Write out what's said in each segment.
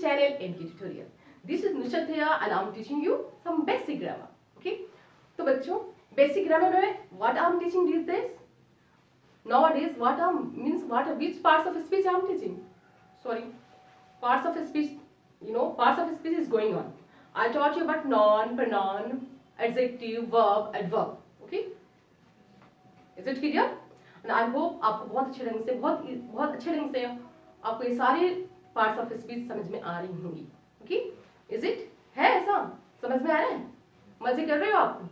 channel NK Tutorial. This is Nushat here and I'm teaching you some basic grammar. Okay? तो बच्चों basic grammar में what I'm teaching these days? Nowadays which parts of speech I'm teaching? Sorry, parts of speech. Parts of speech is going on. I taught you about noun, pronoun, adjective, verb, adverb. Okay? Is it clear? And I hope आपको बहुत अच्छे ढंग से आपको ये सारे parts of speech समझ में आ रही होंगी. ओके? Is it? है ऐसा? समझ में आ रहा है? मजे कर रहे हो आप?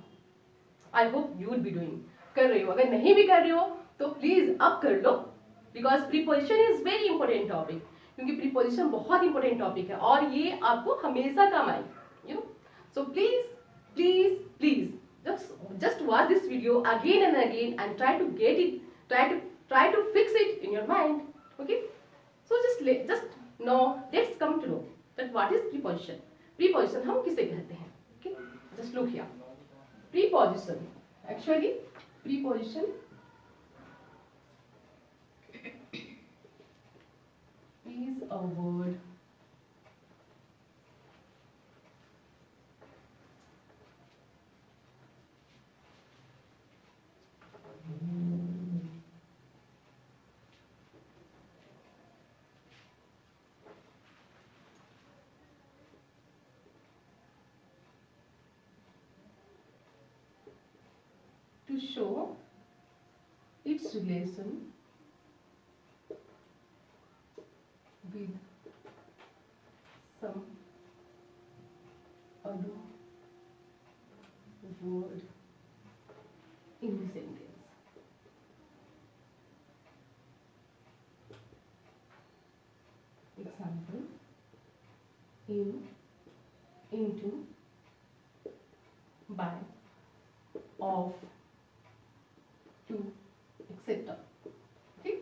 I hope you will be doing. कर रही हो. अगर नहीं भी कर रही हो तो प्लीज अब कर लो, because preposition is very important topic. क्योंकि प्रीपोजिशन बहुत इंपॉर्टेंट टॉपिक है और ये आपको हमेशा काम आएगी. So please just watch this video again and again and try to get it, try to fix it in your mind. Okay? So just know, let's come to know that what is preposition. Preposition हम किसे कहते हैं? Okay? Just look here. Preposition. Actually, preposition is a word to show its relation with some other word in the sentence. Example: in, into, by, of, to, etc. Okay?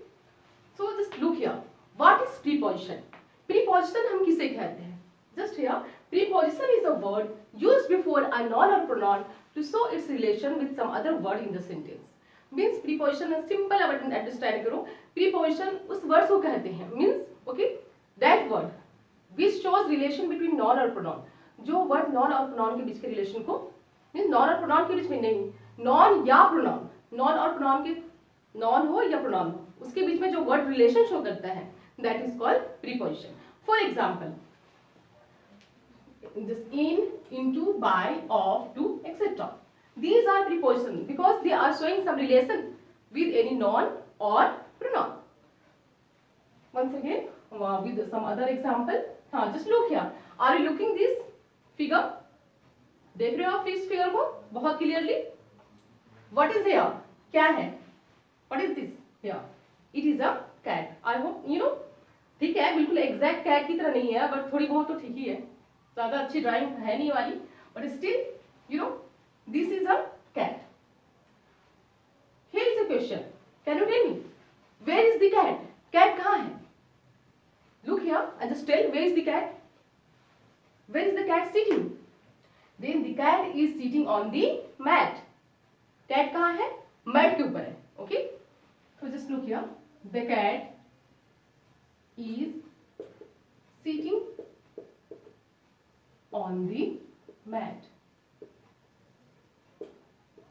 So just look here. What is preposition? Preposition हम किसे कहते हैं? Just here, preposition is a word used before a noun or pronoun to show its relation with some other word in the sentence. Means preposition simple understand करो. Preposition उस word को कहते हैं. Means okay, that word which shows relation between noun और pronoun. जो word noun और pronoun के बीच के relation को, means noun और pronoun के बीच में नहीं, noun या pronoun, noun और pronoun के, noun हो या pronoun हो, उसके बीच में जो word relation show करता है, that is called preposition. For example, this in, into, by, of, to, etc. These are prepositions because they are showing some relation with any noun or pronoun. Once again, with some other example. Just look here. Are you looking this figure? देख रहे हो आप इस figure को बहुत clearly? What is here? क्या है? What is this here? It is a cat. I hope you know. ठीक है, बिल्कुल एग्जैक्ट कैट की तरह नहीं है, बट थोड़ी बहुत तो ठीक ही है. ज्यादा अच्छी ड्राइंग है नहीं वाली, but still you know this is a cat. Here is a question. Can you tell me where is the cat? Cat कहाँ है? Look here and just tell where is the cat. Where is the cat sitting? Then the cat is sitting on the mat. Cat कहाँ है? Mat के ऊपर है. Okay? So just look here. The cat is sitting on the mat.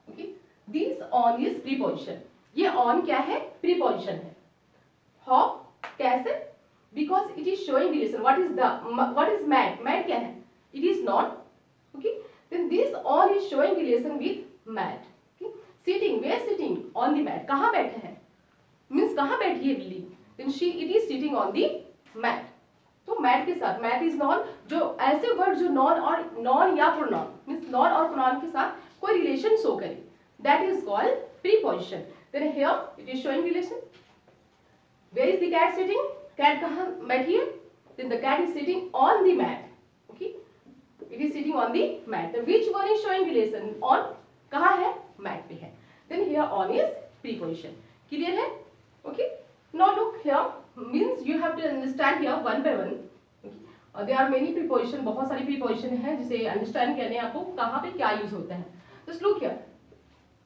Okay? This on is preposition. ये on क्या है? Preposition है. How? कैसे? Because it is showing relation. What is mat? Mat क्या है? It is not. Okay, then this on is showing relation with mat. Okay, sitting, where sitting? On the mat. कहाँ बैठे हैं? Means कहाँ बैठी है बिल्ली? Then it is sitting on the mat. तो mat के साथ, mat is noun, जो ऐसे वर्ड जो noun या pronoun, means noun और pronoun के साथ कोई relation show करे, that is called preposition. Then here it is showing relation. Where is the cat sitting? Cat कहाँ बैठी है? Then the cat is sitting on the mat. Okay. It is sitting on the mat. Then which one is showing relation? On कहाँ है? Mat पे है. Then here on is preposition. Clear है? Okay. Now look here. Means you have to understand here one by one. Okay. There are many preposition. बहुत सारी preposition है जिसे understand करने आपको कहाँ पे क्या use होता है. Just look here.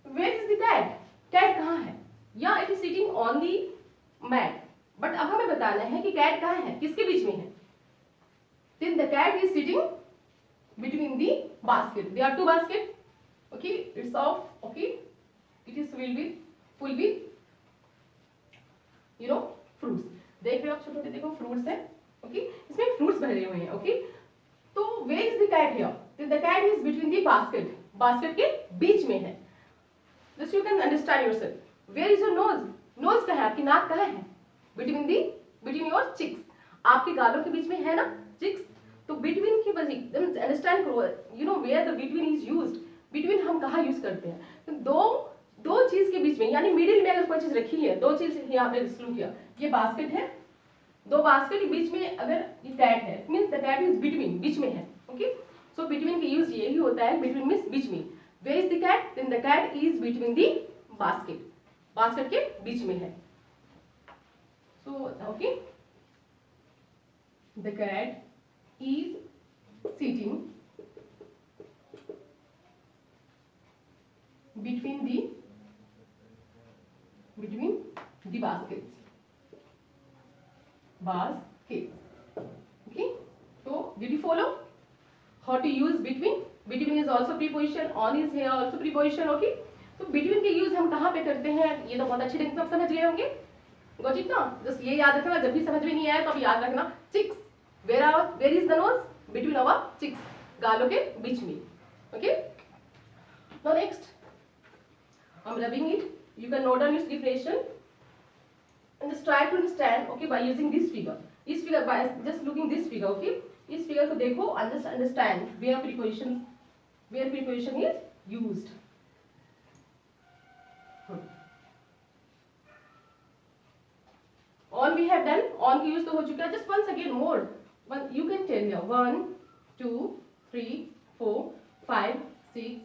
Where is the cat? Cat कहाँ है? Yeah, it is sitting on the mat. But अब हमें बताना है कि cat कहाँ है? किसके बीच में है? then the cat is sitting between the basket. There are two baskets. Okay, it's of, okay, it is full with fruits. देख रहे हो आप, छोटे छोटे देखो फ्रूट्स है. ओके, इसमें फ्रूट्स भरे हुए हैं. ओके, तो where is the cat here? The cat is between the basket. Basket के बीच में है. Just you can understand yourself. Where is your nose? Nose कहाँ है? आपकी नाक कहाँ है? Between your cheeks. आपके गालों के बीच में है ना cheeks. तो between की वजह understand करो. You know where the between is used. Between हम कहाँ यूज करते हैं? तो दो चीज के बीच में, यानी मिडिल में अगर कोई चीज रखी है, दो चीज यहाँ पे शुरू किया. ये बास्केट है, दो बास्केट के बीच में अगर ये कैट है, means the cat is between, बीच में है. ओके, सो बिटवीन का यूज यही होता है. बिटवीन मीन्स बीच में. Where is the cat? Then the cat is between the basket. Basket के बीच में है. So okay, the cat is sitting between the baskets. Okay, so did you follow how to use between? Between is also preposition, on is here also preposition. Okay, तो between के use हम कहाँ पे करते हैं, ये तो बहुत अच्छे ढंग से आप समझ गए होंगे. गॉट इट ना? जस्ट ये याद रखना, जब भी समझ में नहीं आया तो अब याद रखना. Cheeks, where is the nose? Between our cheeks, गालों के बीच में. Okay, now next I'm rubbing it. You can note down its definition and just try to understand, okay, by using this figure. This figure, by just looking this figure, okay. इस figure को देखो and just understand where preposition is used. On we have done. On की use तो हो चुका है. Just once again more. You can tell here 1, 2, 3, 4, 5, 6,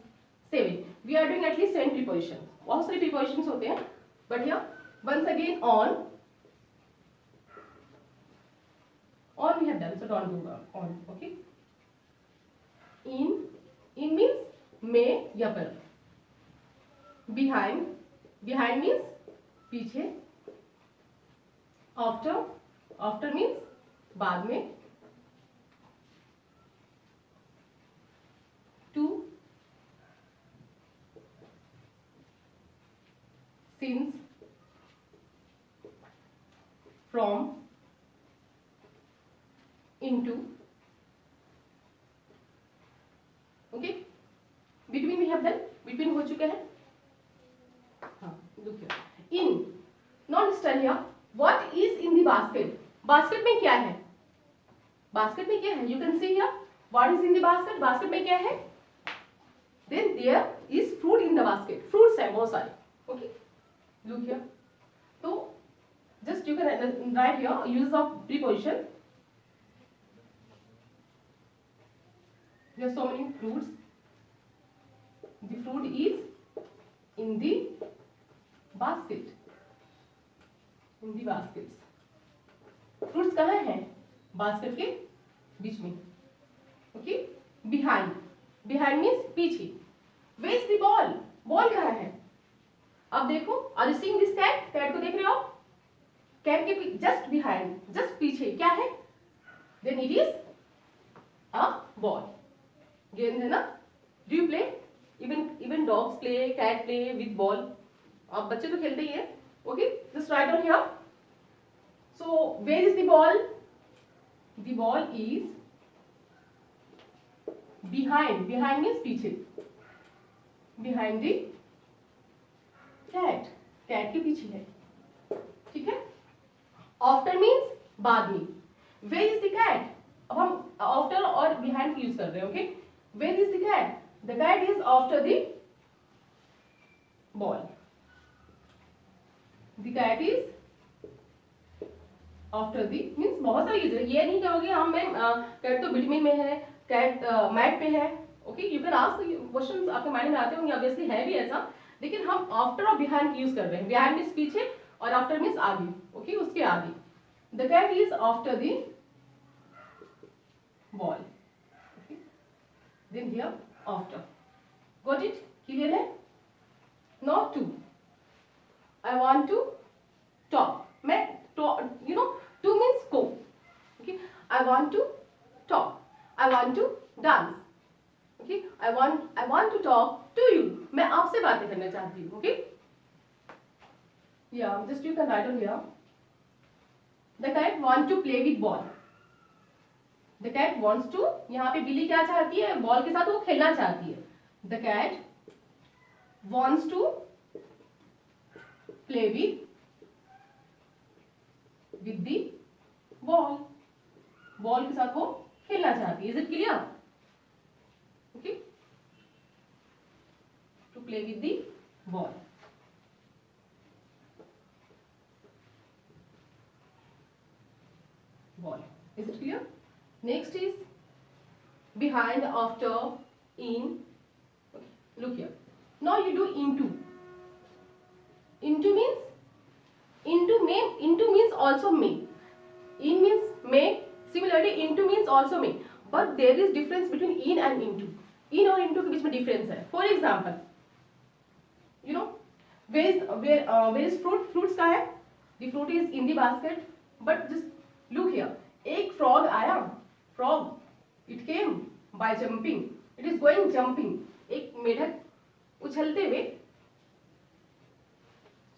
7. We are doing at least 7 prepositions. बहुत सारे prepositions होते हैं, but here once again on we have done, so don't do on. Okay, in means में या पर. behind means पीछे. after means बाद में. to, since, from, into. Okay, between we have done. between हो चुका है. हाँ, look here. in, not understand here. what is in the basket? basket में क्या है? basket में क्या है? you can see here. what is in the basket? basket में क्या है? then there is fruit in the basket. fruits है बहुत सारे. okay, look here. So just you can write here use of preposition. There are so many fruits. The fruit is in the basket. In the baskets. fruits कहाँ हैं? basket के बीच में. okay, behind means पीछे. where is the ball? ball कहाँ है? अब देखो, are you seeing this cat? Cat को देख रहे हो? कैट के जस्ट बिहाइंड, जस्ट पीछे क्या है? Then it is a ball. गेंद है ना? Do you play? Even dogs play, cat play with ball. अब बच्चे तो खेलते ही है. Okay, just write on here. So where is the ball? The ball is behind means पीछे. बिहाइंड द कैट के पीछे है. ठीक है. आफ्टर मीन्स बाद में. Where is the cat? अब हम आफ्टर और बिहाइंड यूज कर रहे हैं. Okay, where is the cat? The cat is after the ball. The cat is after the means बहुत सारे यूज है. ये नहीं कहोगे हम मैम कैट तो बिटवीन में है, कैट मैट पे है. Okay, you can ask question, आपके माइंड में आते होंगे, ऑब्वियसली है भी ऐसा. लेकिन हम आफ्टर और बिहाइंड यूज कर रहे हैं. बिहाइंड मीन्स पीछे और आफ्टर मीन्स आगे. ओके, उसके आगे. The cat is after the ball. Then here after. Got it? Clear है? Not to. I want to talk. मैं टू मीन्स को. Okay, I want to talk. I want to dance. Okay, I want to talk to you. मैं आपसे बातें करना चाहती हूँ. Okay, yeah, just you can write on here. The cat want to play with ball. The cat wants to, यहाँ पे बिल्ली क्या चाहती है? बॉल के साथ वो खेलना चाहती है. The cat wants to play with the ball. Ball के साथ वो खेलना चाहती है. Is it clear? Okay. To play with the ball. Ball. Is it clear? Next is behind, after, in. Okay. Look here. Now you do into. Into means also may. In means may. Similarly, into means also may. But there is difference between in and into. In और into के बीच में difference है. For example, you know, where is fruit? Fruits का है. The fruit is in the basket. But just look here. एक frog आया. Frog. It came by jumping. It is going jumping. एक मेढक उछलते हुए.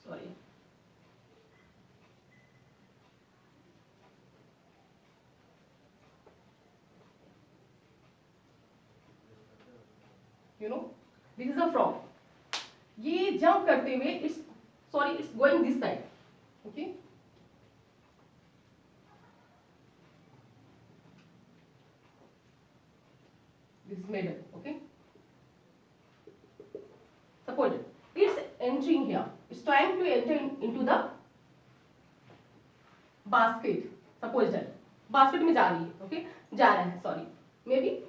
Sorry. You know, this is a frog. ये jump करते हुए it's going this side. Okay. This is middle. Okay. Suppose it's entering here. It's trying to enter into the basket. Suppose that basket में जा रही है. Okay. जा रहा है. Sorry. Maybe.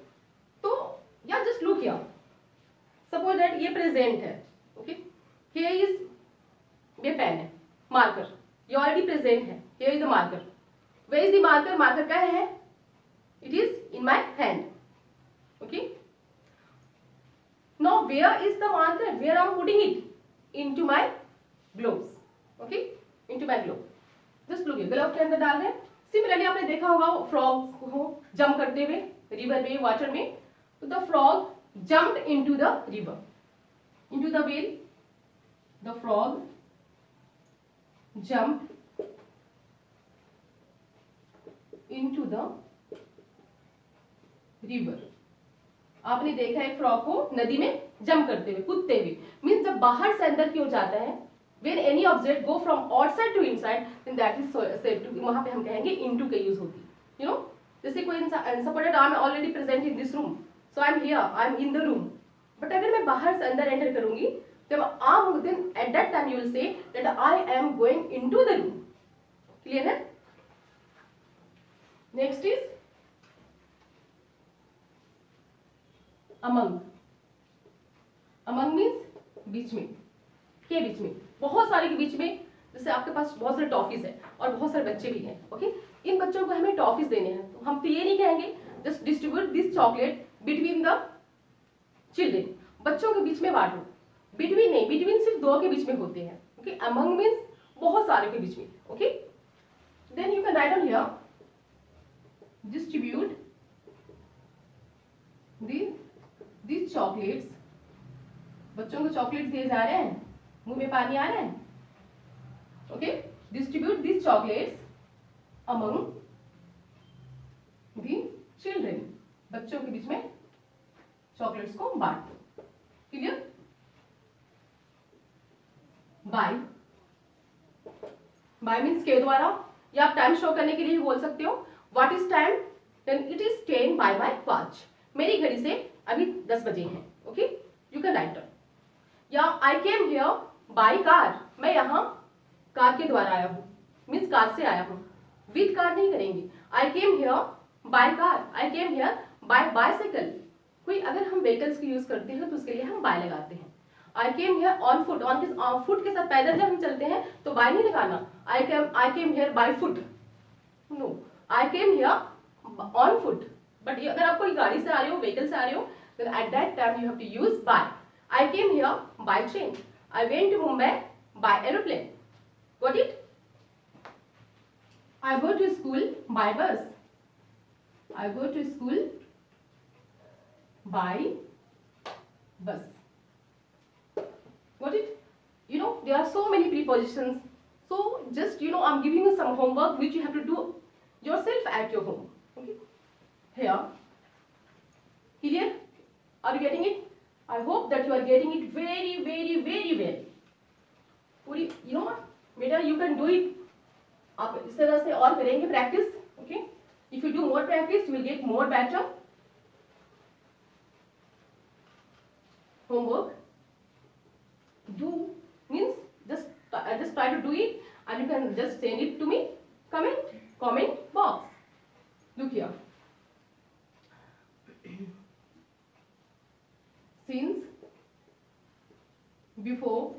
तो yeah, just look here. Suppose that ये present है. Okay. Here is ये पेन है. Marker. ये already present है. Here is the marker. Where is the marker? Marker क्या है? It is in my hand. Okay. Now where is the marker? Where I am putting it? Into my gloves. Okay. Into my glove. Just look here. Glove के अंदर डाल रहे हैं. Similarly आपने देखा होगा frogs को jump करते हुए river में, water में. So the frog jumped into the river. Into the well. The frog jumped into the river. आपने देखा है फ्रॉग को नदी में जंप करते हुए, कूदते हुए. मीन्स जब बाहर से अंदर की ओर जाता है, when any object go from outside to inside, then that is said to be, वहां पे हम कहेंगे into का यूज होती है. You know, जैसे कोई supported I am already present in this room, so I am here, I am in the room. But अगर मैं बाहर से अंदर एंटर करूंगी, जब आप then at that time you will say that I am going into the room. Clear है? Next is among. Among means बीच में, के बीच में, बहुत सारे के बीच में. जैसे आपके पास बहुत सारे टॉफीज है और बहुत सारे बच्चे भी हैं. ओके. इन बच्चों को हमें टॉफीज देने हैं, तो हम तो ये नहीं कहेंगे just distribute this chocolate between the children. बच्चों के बीच में बांटो. बिटवीन नहीं, बिटवीन सिर्फ दो के बीच में होते हैं. ओके. अमंग मीन्स बहुत सारे के बीच में. Okay. Then you can write on here distribute these chocolates. बच्चों को चॉकलेट्स दिए जा रहे हैं, मुंह में पानी आ रहा है. Okay. Distribute these chocolates among the children. बच्चों के बीच में चॉकलेट्स को बांट दो. क्लियर? बाय. बाय मीन्स के द्वारा, या आप टाइम शो करने के लिए बोल सकते हो. What is time? Then it is 10 by my watch. मेरी घड़ी से अभी 10 बजे हैं. ओके. You can write. या I came here by car. मैं यहाँ कार के द्वारा आया हूँ, मीन्स कार से आया हूँ. विद कार नहीं करेंगे. I came here by car. I came here by bicycle. कोई अगर हम व्हीकल्स की यूज करते हैं तो उसके लिए हम बाय लगाते हैं. I came here on foot. On foot के साथ पैदल जब हम चलते हैं तो बाय नहीं लगाना. I came here by foot. No, I came here on foot. But अगर आप कोई गाड़ी से आ रहे हो, व्हीकल से आ रहे हो, then at that time you have to use by. I came here by train. I went to Mumbai by aeroplane. Got it? I go to school by bus. I go to school by bus. Got it? You know, there are so many prepositions. So just, you know, I'm giving you some homework which you have to do yourself at your home. Okay? Here. Clear? Are you getting it? I hope that you are getting it very, very, very well. पूरी, you know what? बेटा, you can do it. आप इस तरह से और करेंगे practice. Okay? If you do more practice, you will get more better. Homework. Do means just try to do it, and you can just send it to me. Comment box. Look here. Since, before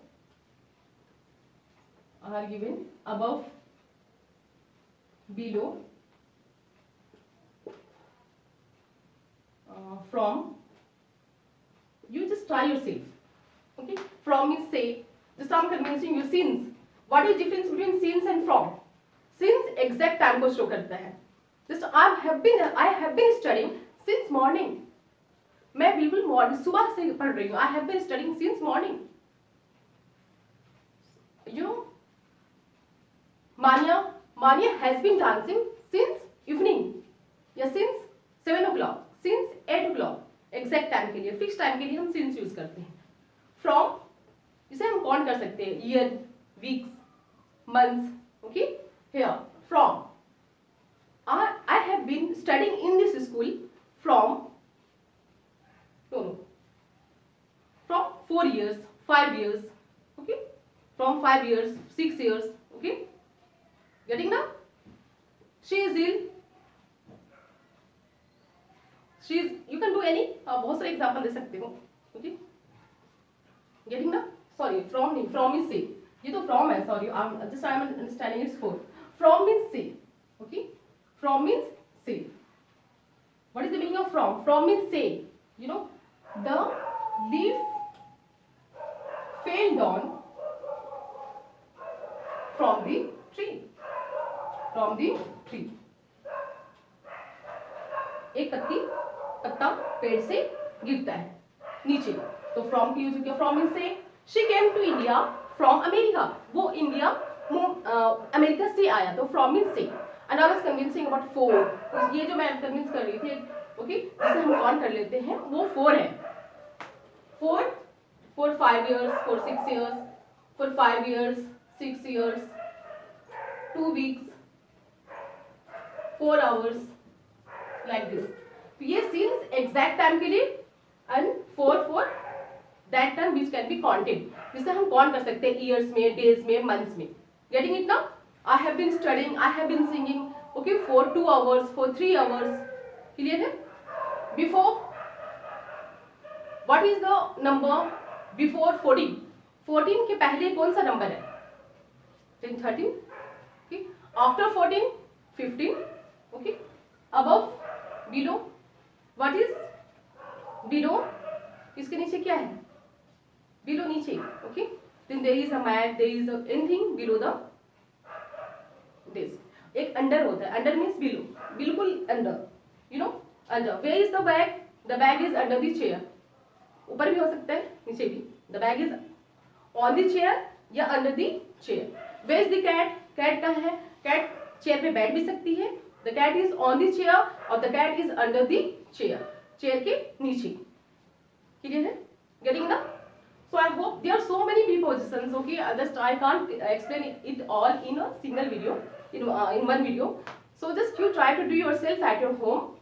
are given, above, below, from. You just try yourself. Okay? From means say. Just I'm convincing you. Since. What is difference between since and from? Since exact time को show करता है. Just I have been studying since morning. मैं बिल्कुल morning सुबह से पढ़ रही हूँ. I have been studying since morning. You know, Mania has been dancing since evening. या since 7 o'clock, since 8 o'clock. Exact time के लिए, फिक्स टाइम के लिए हम सिंस यूज करते हैं. फ्रॉम इसे हम काउंट कर सकते हैं, year, weeks, months. Okay, here from. I have been studying in this school from 4 years, 5 years. Okay, from 5 years, 6 years. Okay, getting now? She is ill. You can do any, बहुत सारे example दे सकते हो. Okay, getting ना? Sorry, from नहीं, from means से. ये तो फ्रॉम है, sorry, I am understanding it's for. From means से. ओके, फ्रॉम मीन्स से. What is the meaning of from? From means से. You know, the leaf fell down from the tree. From the tree. एक पत्ता पेड़ से गिरता है नीचे, तो फ्रॉम की यूज किया. फ्रॉम मींस से. She came to India from America. वो इंडिया अमेरिका से आया, तो फ्रॉम मींस से. And I was convincing about 4. ये जो मैं कन्विंस कर रही थी, ओके, जिसे हम काउंट कर लेते हैं, वो 4 है. 4 5 years, 4 6 years, 4 5 years, 6 years, 2 weeks, 4 hours, like this. तो ये since exact time के लिए, and 4 that time which can be counted, जिसे हम काउंट कर सकते हैं years में, days में, months में. Getting it now? I have been studying, I have been singing, okay, for 2 hours, for 3 hours. Clear है? Before, what is the number before 14? 14 के पहले कौन सा नंबर है? 10, 13. Okay. After 14, 15. Okay. Above, below. What is below? इसके नीचे क्या है? Below नीचे. Okay. Then there is a mat, there is anything below the this. एक under होता है. Under means below. बिल्कुल under. You know, under. Where is the bag? The bag is under the chair. ऊपर भी हो सकता है, नीचे भी. The bag is on the chair या under the chair. Where is the cat? Cat कहाँ है? Cat chair पे बैठ भी सकती है. The cat is on the chair और the cat is under the chair. Chair के नीचे. Clear है? Getting ना? So I hope there are so many prepositions. Okay, just I can't explain it all in a single video, in one video. So just you try to do yourself at your home.